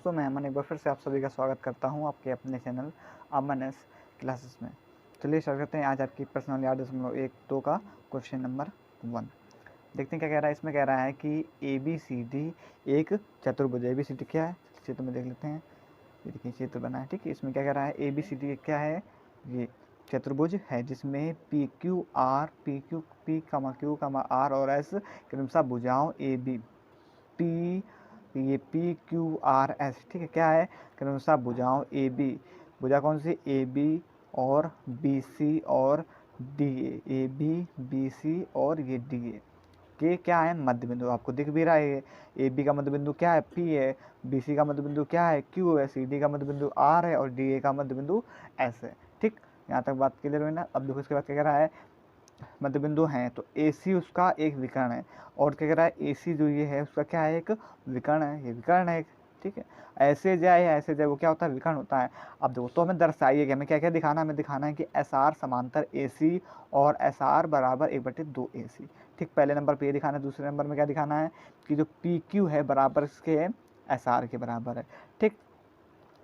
दोस्तों, मैं अमन एक बार फिर से आप सभी का स्वागत करता हूं आपके अपने चैनल अमन एस क्लासेस में। चलिए स्टार्ट करते हैं आज आपकी पर्सनल 8.12 का क्वेश्चन नंबर 1। देखते हैं क्या कह रहा है। इसमें कह रहा है कि ABCD एक चतुर्भुज। ABCD क्या है, चित्र में देख लेते हैं। ये देखिए चित्र बना है, ठीक है। इसमें क्या कह रहा है, ABCD क्या है, ये चतुर्भुज है जिसमें PQR P, Q, R और S क्रमशः भुजाओं AB P, ये PQRS, ठीक है, क्या है, क्रमशः भुजाओं AB, भुजा कौन सी, AB और BC और DA, AB BC और ये DA के क्या है, मध्य बिंदु। आपको दिख भी रहा है, AB का मध्य बिंदु क्या है, P है, BC का मध्य बिंदु क्या है, Q है, CD का मध्य बिंदु R है और DA का मध्य बिंदु S है। ठीक, यहाँ तक बात क्लियर हुई ना। अब देखो इसके बाद क्या कह रहा है, मध्य बिंदु हैं तो AC उसका एक विकर्ण है, और क्या कह रहा है, AC जो ये है उसका क्या है, एक विकर्ण है, ये विकर्ण है, ठीक है। ऐसे जाए या ऐसे जाए वो क्या होता है, विकर्ण होता है। अब देखो तो हमें दर्शाइए कि हमें क्या क्या दिखाना है, हमें दिखाना है कि SR समांतर AC और SR बराबर 1/2 AC। ठीक, पहले नंबर पे ये दिखाना है। दूसरे नंबर में क्या दिखाना है कि जो PQ है बराबर इसके SR के बराबर है। ठीक,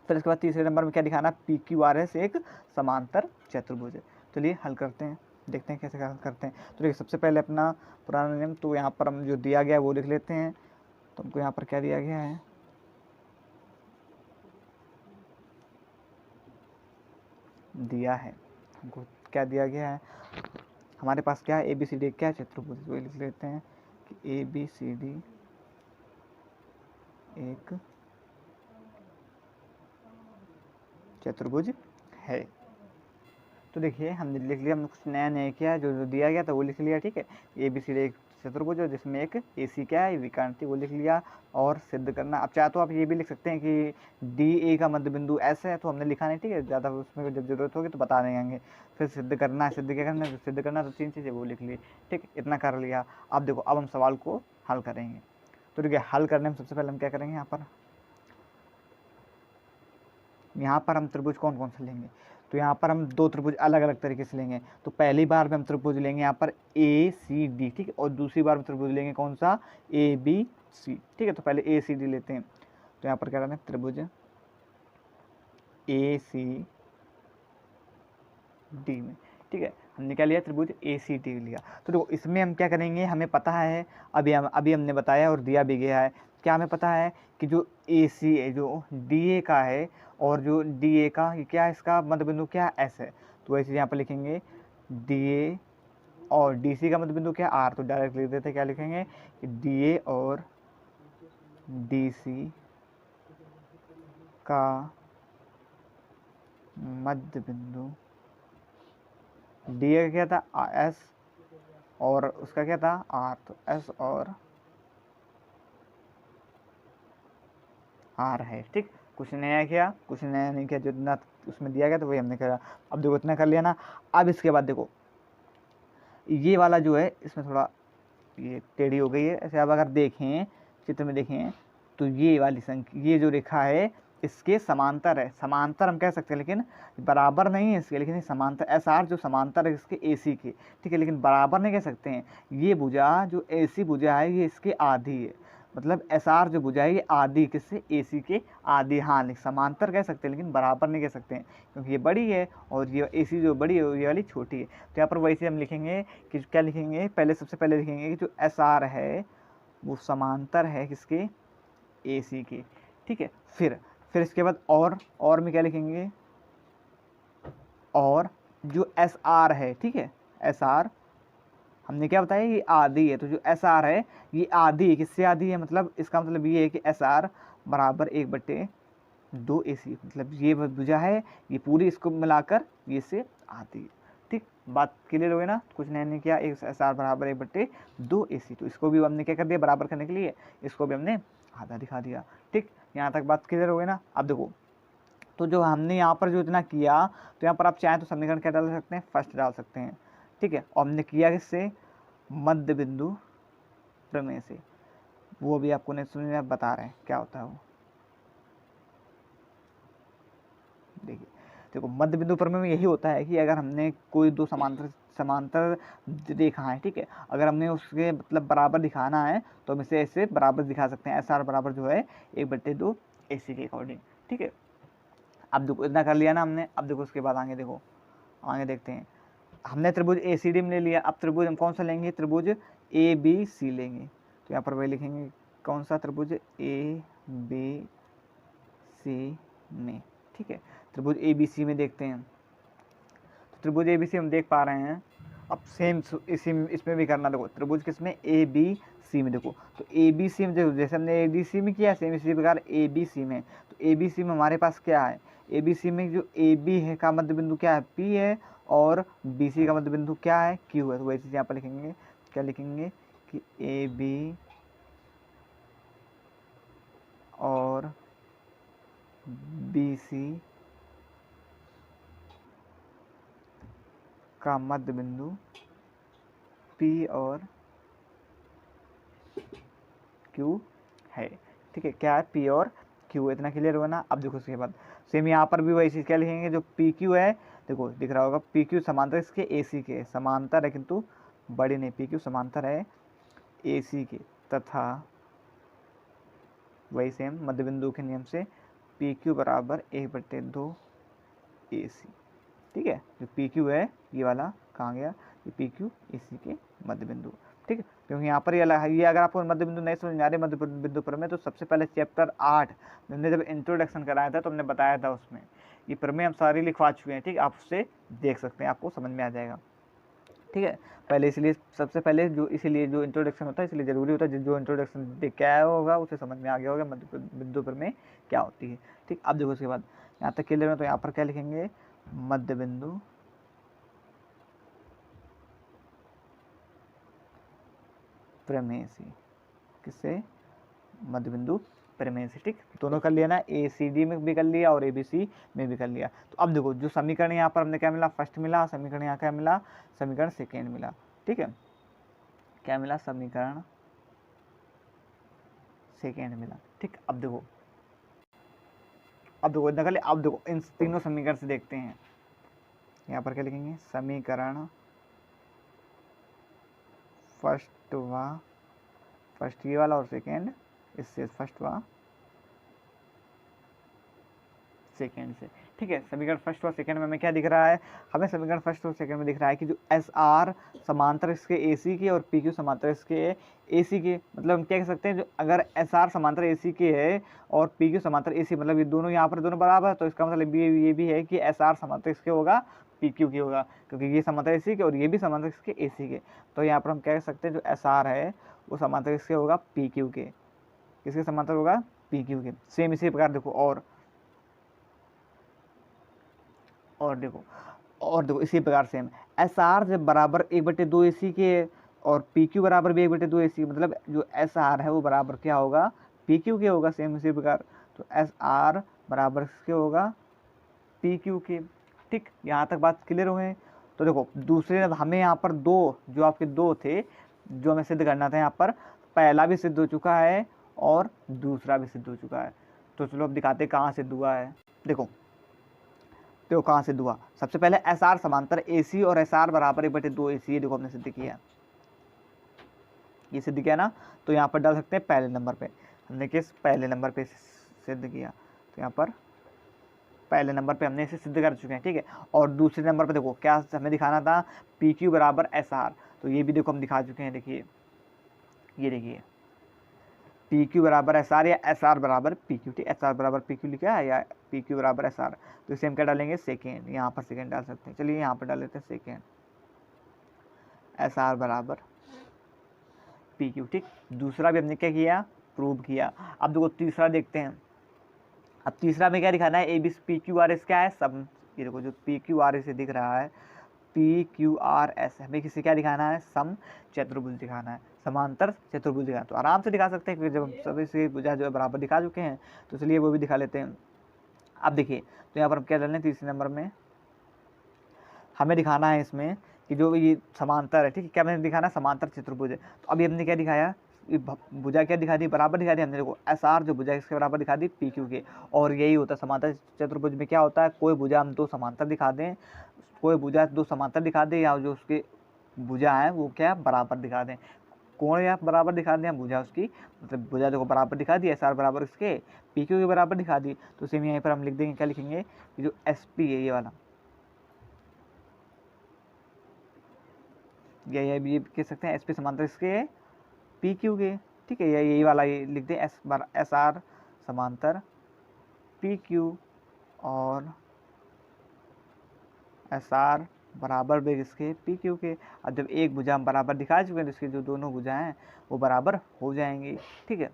फिर इसके बाद तीसरे नंबर में क्या दिखाना है, PQRS एक समांतर चतुर्भुज है। चलिए हल करते हैं, देखते हैं कैसे हल करते हैं। तो देखिए सबसे पहले अपना पुराना नियम, तो यहाँ पर हम जो दिया गया है वो लिख लेते हैं। तो हमको यहाँ पर क्या दिया गया है, दिया है हमको क्या दिया गया है, हमारे पास क्या है, ABCD क्या है, चतुर्भुज। वो लिख लेते हैं कि ABCD एक चतुर्भुज है। तो देखिए हमने लिख लिया, हमने कुछ नया नया किया, जो दिया गया था वो लिख लिया, ठीक है। ABCD एक चतुर्भुज है जिसमें एक AC क्या है, विकर्ण थी, वो लिख लिया। और सिद्ध करना, अब चाहे तो आप ये भी लिख सकते हैं कि DA का मध्य बिंदु S है, तो हमने लिखा नहीं, ठीक है, ज़्यादा उसमें जब जरूरत होगी तो बता देंगे। फिर सिद्ध करना है, सिद्ध क्या करना है, सिद्ध करना तो 3 चीज़ें वो लिख ली, ठीक, इतना कर लिया। अब देखो अब हम सवाल को हल करेंगे। तो देखिए हल करने में सबसे पहले हम क्या करेंगे, यहाँ पर हम त्रिभुज कौन कौन से लेंगे। तो यहाँ पर हम 2 त्रिभुज अलग अलग तरीके से लेंगे। तो पहली बार में हम त्रिभुज लेंगे यहाँ पर ACD, ठीक है, और दूसरी बार में त्रिभुज लेंगे कौन सा, ABC, ठीक है। तो पहले ACD लेते हैं। तो यहाँ पर क्या करना है, त्रिभुज ACD में, ठीक है, हमने क्या लिया, त्रिभुज ACD लिया। तो देखो इसमें हम क्या करेंगे, हमें पता है, अभी हमने बताया और दिया भी गया है, क्या हमें पता है कि जो AC है, जो DA का है, और जो DA का ये क्या है, इसका मध्य बिंदु क्या है, S है। तो ऐसे यहाँ पर लिखेंगे DA और DC का मध्य बिंदु क्या R, तो डायरेक्ट लिख देते, क्या लिखेंगे कि DA और DC का मध्य बिंदु, DA का क्या था, S, और उसका क्या था, R, तो S और R है। ठीक, कुछ नया किया, कुछ नया नहीं किया, जितना उसमें दिया गया तो वही हमने करा। अब देखो इतना कर लिया ना। अब इसके बाद देखो ये वाला जो है इसमें थोड़ा ये टेढ़ी हो गई है ऐसे। अब अगर देखें चित्र में देखें तो ये वाली संख्या, ये जो रेखा है इसके समांतर है, समांतर हम कह सकते हैं, लेकिन बराबर नहीं है इसके, लेकिन ये समांतर, SR जो समांतर है इसके AC के, ठीक है, लेकिन बराबर नहीं कह सकते हैं। ये भुजा जो AC भुजा है ये इसके आधी है, मतलब SR जो भुजा है ये आधी किससे, AC के आधी। हाँ, समांतर कह सकते हैं लेकिन बराबर नहीं कह सकते हैं, क्योंकि ये बड़ी है और ये AC जो बड़ी है ये वाली छोटी है। तो यहाँ पर वैसे हम लिखेंगे कि क्या लिखेंगे, पहले सबसे पहले लिखेंगे कि जो SR है वो समांतर है किसके, AC के, ठीक है। फिर इसके बाद और में क्या लिखेंगे, और जो SR है, ठीक है, SR हमने क्या बताया, ये आधी है, तो जो SR है ये आधी है, किससे आधी है, मतलब इसका मतलब ये है कि SR बराबर 1/2 AC, मतलब ये भुजा है ये पूरी, इसको मिलाकर ये से आधी है। ठीक, बात क्लियर हो गई ना। कुछ नया नहीं किया, SR बराबर 1/2 AC। तो इसको भी हमने क्या कर दिया, बराबर करने के लिए इसको भी हमने आधा दिखा दिया। ठीक, यहाँ तक बात क्लियर हो गई ना। अब देखो तो जो हमने यहाँ पर जो इतना किया, तो यहाँ पर आप चाहें तो समीकरण क्या डाल सकते हैं, फर्स्ट डाल सकते हैं, ठीक है। और हमने किया किससे, मध्य बिंदु प्रमेय से। वो भी आपको नहीं समझ में बता रहे हैं क्या होता है वो। देखिए देखो मध्य बिंदु प्रमेय में यही होता है कि अगर हमने कोई दो समांतर रेखा है, ठीक है, अगर हमने उसके मतलब बराबर दिखाना है तो हम इसे ऐसे बराबर दिखा सकते हैं। SR बराबर जो है 1/2 AC के अकॉर्डिंग, ठीक है। अब देखो इतना कर लिया ना हमने। अब देखो उसके बाद आगे देखो, आगे देखते हैं। हमने त्रिभुज ACD में ले लिया, अब त्रिभुज हम कौन सा लेंगे, त्रिभुज ABC लेंगे। तो यहाँ पर वही लिखेंगे, कौन सा त्रिभुज ABC में, ठीक है। त्रिभुज ABC में देखते हैं। तो त्रिभुज ABC हम देख पा रहे हैं। अब सेम इसी इसमें भी करना, देखो त्रिभुज किसमें, ABC में। देखो तो ABC में देखो, जैसे हमने ABC में किया सेम इसी प्रकार ABC में। तो ABC में हमारे पास क्या है, ABC में जो AB है का मध्य बिंदु क्या है, P है, और BC का मध्य बिंदु क्या है, Q है। तो वही चीज़ यहाँ पर लिखेंगे, क्या लिखेंगे कि AB और BC का मध्य बिंदु P और Q है, ठीक है। क्या है, P और Q, इतना क्लियर हुआ ना। अब देखो उसके बाद सेम यहाँ पर भी वही चीज़ क्या लिखेंगे, जो PQ है, देखो दिख रहा होगा, PQ समांतर इसके AC के, समांतर है किंतु बड़े नहीं, PQ समांतर है AC के, तथा वही सेम मध्य बिंदु के नियम से PQ बराबर 1/2 AC, ठीक है। जो PQ है ये वाला कहाँ गया, ये PQ AC के मध्य बिंदु, ठीक है। क्योंकि यहाँ पर ये अगर आपको मध्य बिंदु नहीं समझ में आ रहे मध्य बिंदु प्रमेय, तो सबसे पहले चैप्टर 8 हमने जब इंट्रोडक्शन कराया था तो हमने बताया था, उसमें ये प्रमेय हम सारी लिखवा चुके हैं, ठीक। आप उससे देख सकते हैं, आपको समझ में आ जाएगा, ठीक है। पहले इसलिए सबसे पहले जो इसीलिए जो इंट्रोडक्शन होता है इसलिए ज़रूरी होता है, जो इंट्रोडक्शन देख के आया होगा उसे समझ में आ गया होगा मध्य बिंदु प्रमेय क्या होती है, ठीक। अब देखो उसके बाद यहाँ तक क्लियर है, तो यहाँ पर क्या लिखेंगे, मध्य बिंदु प्रमेय से, किससे, मध्य बिंदु प्रमेय से, ठीक। दोनों कर लिया ना, ACD में भी कर लिया और ABC में भी कर लिया। तो अब देखो जो समीकरण यहाँ पर हमने क्या मिला, फर्स्ट मिला, समीकरण यहाँ क्या मिला, समीकरण सेकेंड मिला, ठीक है। क्या मिला, समीकरण सेकेंड मिला, ठीक। अब देखो इतना कर लिया। अब देखो इन तीनों समीकरण से देखते हैं, यहाँ पर क्या लिखेंगे, समीकरण फर्स्ट ये वाला और सेकेंड इससे, फर्स्ट व सेकेंड से, ठीक है। समीकरण फर्स्ट और सेकेंड में हमें क्या दिख रहा है, हमें समीकरण फर्स्ट और सेकेंड में दिख रहा है कि जो SR समांतर इसके AC के और PQ समांतर इसके AC के, मतलब हम क्या कह सकते हैं, जो अगर SR समांतर AC के है और PQ समांतर AC, मतलब ये दोनों यहाँ पर दोनों बराबर है, तो इसका मतलब ये भी है कि SR समांतर इसके होगा, PQ की होगा, क्योंकि ये समांतर AC के और ये भी समांतर इसके AC के। तो यहाँ पर हम क्या कह सकते हैं, जो SR है वो समांतर इसके होगा PQ के, किसके समांतर होगा, PQ के। सेम इसी प्रकार देखो और देखो इसी प्रकार से हम SR जब बराबर 1/2 AC के और PQ बराबर भी 1/2 AC, मतलब जो SR है वो बराबर क्या होगा, PQ के होगा, सेम इसी प्रकार। तो SR बराबर किसके होगा, PQ के, ठीक। यहाँ तक बात क्लियर हुए। तो देखो दूसरे हमें यहाँ पर दो, जो आपके दो थे जो हमें सिद्ध करना था, यहाँ पर पहला भी सिद्ध हो चुका है और दूसरा भी सिद्ध हो चुका है। तो चलो अब दिखाते कहाँ सिद्ध हुआ है। देखो कहाँ सिद्ध हुआ, सबसे पहले SR समांतर AC और SR बराबर 1/2 AC, ये देखो हमने सिद्ध किया, ये सिद्ध किया ना। तो यहाँ पर डाल सकते हैं पहले नंबर पे, हमने किस पहले नंबर पे सिद्ध किया, तो यहाँ पर पहले नंबर पे हमने इसे सिद्ध कर चुके हैं, ठीक है। और दूसरे नंबर पे देखो क्या हमें दिखाना था, PQ बराबर SR, तो ये भी देखो हम दिखा चुके हैं। देखिए ये देखिए PQ बराबर SR या SR बराबर PQ, ठीक। SR बराबर PQ लिखा है या PQ बराबर SR, तो इसे हम क्या डालेंगे, सेकेंड, यहाँ पर सेकेंड डाल सकते हैं। चलिए यहाँ पर डाल लेते हैं सेकेंड, SR बराबर PQ, ठीक। दूसरा भी हमने क्या किया, प्रूव किया। अब देखो तीसरा देखते हैं। अब तीसरा में क्या दिखाना है, ABC PQRS क्या है, सब, ये देखो जो PQRS से दिख रहा है, PQRS हमें किसी क्या दिखाना है, सम चतुर्भुज दिखाना है, समांतर चतुर्भुज दिखाना है। तो आराम से दिखा सकते हैं, क्योंकि जब हम सभी से भुजा जो है बराबर दिखा चुके हैं, तो चलिए वो भी दिखा लेते हैं। अब देखिए तो यहाँ पर हम क्या डालें, तीसरे नंबर में हमें दिखाना है इसमें कि जो ये समांतर है, ठीक है। क्या हमें दिखाना है, समांतर चतुर्भुज है। तो अभी हमने क्या दिखाया, भुजा क्या दिखा दी, बराबर दिखा दी हमने। देखो SR जो भुजा इसके बराबर दिखा दी PQ के, और यही होता है समांतर चतुर्भुज में। क्या होता है, कोई भुजा हम दो समांतर दिखा दें, कोई भुजा दो समांतर दिखा दें, या जो उसके भुजा है वो क्या बराबर दिखा दें, कोण या बराबर दिखा दिया, भुजा उसकी मतलब भुजा देखो बराबर दिखा दी, एस आर बराबर इसके पी क्यू के बराबर दिखा दी। तो सेम यहीं पर हम लिख देंगे, क्या लिखेंगे, जो एस पी है ये वाला, ये भी कह सकते हैं एस पी समांतर इसके पी क्यू के, ठीक है, यही वाला ये लिख दें, एस आर समांतर पी क्यू और एस आर बराबर बेग इसके पी क्यू के। अब जब एक भुजा हम बराबर दिखा चुके हैं तो इसकी जो दोनों भुजा हैं वो बराबर हो जाएंगी, ठीक है,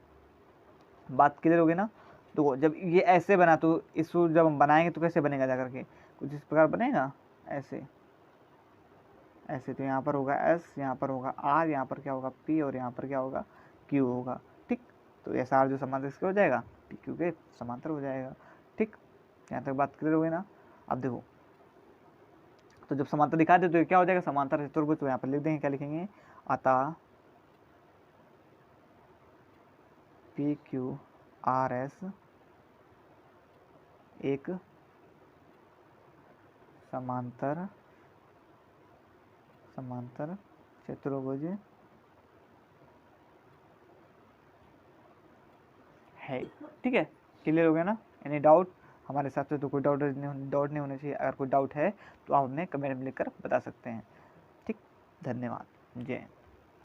बात क्लियर होगी ना। तो जब ये ऐसे बना तो इसको जब हम बनाएंगे तो कैसे बनेगा, जा करके कुछ इस प्रकार बनेगा, ऐसे ऐसे। तो यहाँ पर होगा एस, यहाँ पर होगा आर, यहाँ पर क्या होगा पी और यहाँ पर क्या होगा क्यू होगा, ठीक। तो एस आर जो समांतर इसके हो जाएगा पी क्यू के समांतर हो जाएगा, ठीक। यहाँ तक बात क्लियर हो गई ना। अब देखो, तो जब समांतर दिखा दे तो ये क्या हो जाएगा, समांतर चतुर्भुज। तो यहाँ पर लिख देंगे, क्या लिखेंगे, अतः पी क्यू आर एस एक समांतर चतुर्भुज है, ठीक है, क्लियर हो गया ना। एनी डाउट, हमारे हिसाब से तो कोई डाउट नहीं होना चाहिए। अगर कोई डाउट है तो आप हमें कमेंट में लिखकर बता सकते हैं, ठीक। धन्यवाद, जय हिंद।